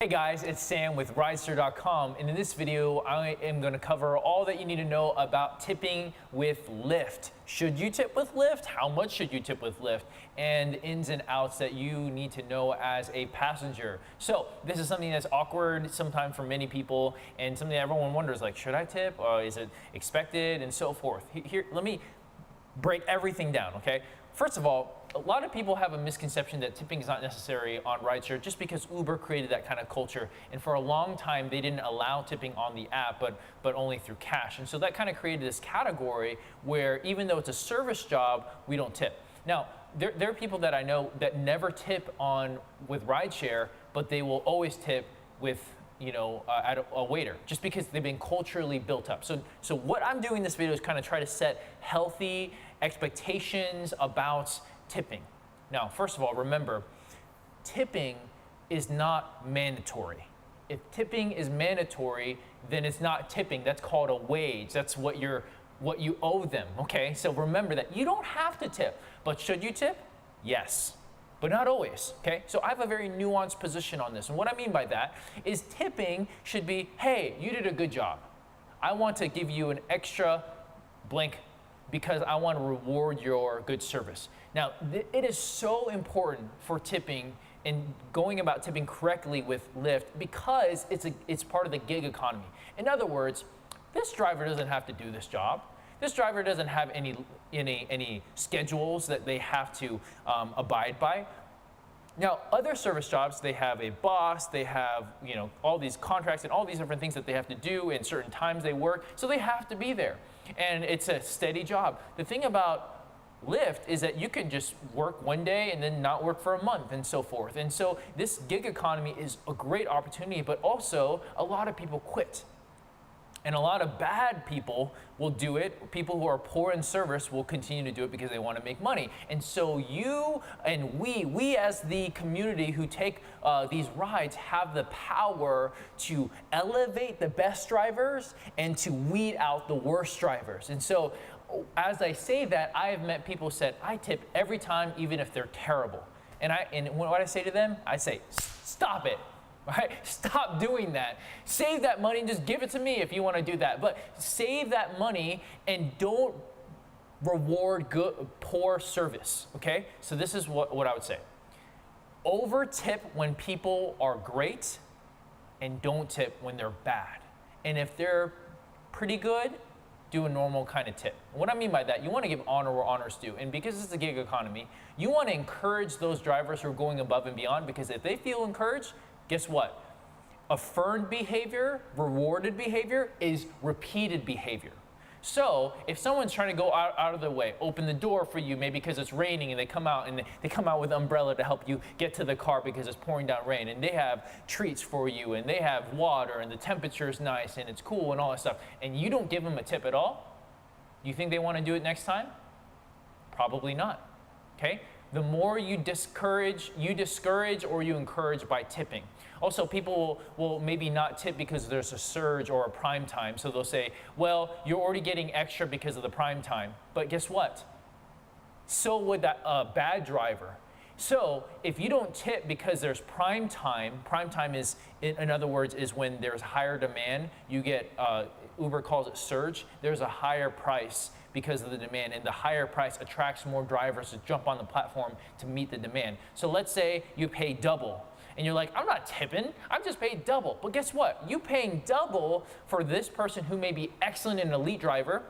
Hey guys, it's Sam with Ridester.com, and in this video I am going to cover all that you need to know about tipping with Lyft. Should you tip with Lyft? How much should you tip with Lyft? And ins and outs that you need to know as a passenger. So this is something that's awkward sometimes for many people, and something that everyone wonders, like, should I tip? Or is it expected? And so forth. Here, let me break everything down, okay? First of all, a lot of people have a misconception that tipping is not necessary on rideshare just because Uber created that kind of culture. And for a long time, they didn't allow tipping on the app, but only through cash. And so that kind of created this category where even though it's a service job, we don't tip. Now, there are people that I know that never tip with rideshare, but they will always tip with at a waiter, just because they've been culturally built up. So what I'm doing in this video is kind of try to set healthy expectations about tipping. Now, first of all, remember, tipping is not mandatory. If tipping is mandatory, then it's not tipping. That's called a wage. That's what you owe them, okay? So remember that. You don't have to tip, but should you tip? Yes, but not always, okay? So I have a very nuanced position on this. And what I mean by that is tipping should be, hey, you did a good job. I want to give you an extra blank because I want to reward your good service. Now, it is so important for tipping and going about tipping correctly with Lyft because it's part of the gig economy. In other words, this driver doesn't have to do this job. This driver doesn't have any schedules that they have to abide by. Now, other service jobs, they have a boss, they have all these contracts and all these different things that they have to do in certain times they work, so they have to be there. And it's a steady job. The thing about Lyft is that you can just work one day and then not work for a month and so forth. And so this gig economy is a great opportunity, but also a lot of people quit. And a lot of bad people will do it. People who are poor in service will continue to do it because they want to make money. And so you and we as the community who take these rides have the power to elevate the best drivers and to weed out the worst drivers. And so as I say that, I have met people who said, I tip every time, even if they're terrible. And what I say to them, I say, stop it. Right? Stop doing that. Save that money and just give it to me if you want to do that. But save that money and don't reward poor service. Okay? So this is what I would say. Over tip when people are great and don't tip when they're bad. And if they're pretty good, do a normal kind of tip. What I mean by that, you want to give honor where honor's due. And because it's a gig economy, you want to encourage those drivers who are going above and beyond, because if they feel encouraged, guess what? Affirmed behavior, rewarded behavior is repeated behavior. So if someone's trying to go out of their way, open the door for you, maybe because it's raining, and they come out with an umbrella to help you get to the car because it's pouring down rain, and they have treats for you, and they have water, and the temperature is nice, and it's cool, and all that stuff, and you don't give them a tip at all, you think they want to do it next time? Probably not, okay? The more you discourage or you encourage by tipping. Also, people will maybe not tip because there's a surge or a prime time. So they'll say, well, you're already getting extra because of the prime time. But guess what? So would that bad driver. So if you don't tip because there's prime time is, in other words, is when there's higher demand, you get, Uber calls it surge, there's a higher price because of the demand, and the higher price attracts more drivers to jump on the platform to meet the demand. So let's say you pay double, and you're like, I'm not tipping, I'm just paid double. But guess what? You paying double for this person who may be excellent and elite driver,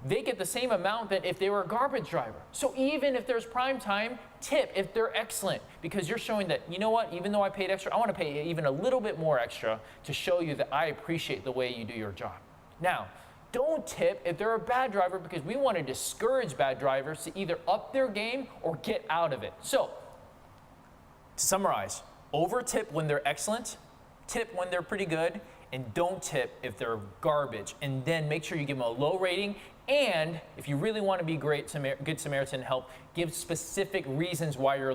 they get the same amount that if they were a garbage driver. So even if there's prime time, tip if they're excellent, because you're showing that, you know what, even though I paid extra, I want to pay even a little bit more extra to show you that I appreciate the way you do your job. Now, don't tip if they're a bad driver, because we want to discourage bad drivers to either up their game or get out of it. So, to summarize, over tip when they're excellent, tip when they're pretty good, and don't tip if they're garbage. And then make sure you give them a low rating. And if you really want to be good Samaritan help, give specific reasons why you're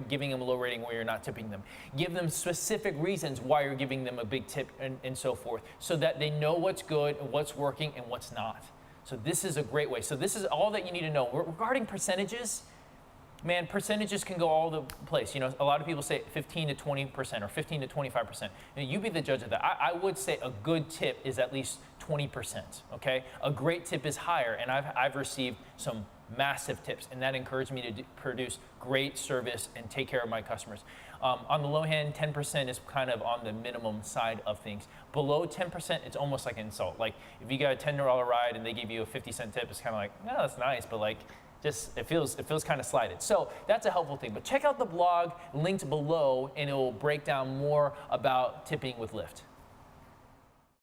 giving them a low rating where you're not tipping them. Give them specific reasons why you're giving them a big tip and so forth, so that they know what's good and what's working and what's not. So this is a great way. So this is all that you need to know. Regarding percentages, Man, percentages can go all the place. You know, a lot of people say 15 to 20% or 15 to 25%. You be the judge of that. I would say a good tip is at least 20%, okay? A great tip is higher, and I've received some massive tips, and that encouraged me to produce great service and take care of my customers. On the low hand, 10% is kind of on the minimum side of things. Below 10%, it's almost like an insult. Like if you got a $10 ride and they give you a 50-cent tip, it's kind of like, no, that's nice, but like, just it feels kind of slighted. So that's a helpful thing. But check out the blog linked below, and it will break down more about tipping with Lyft.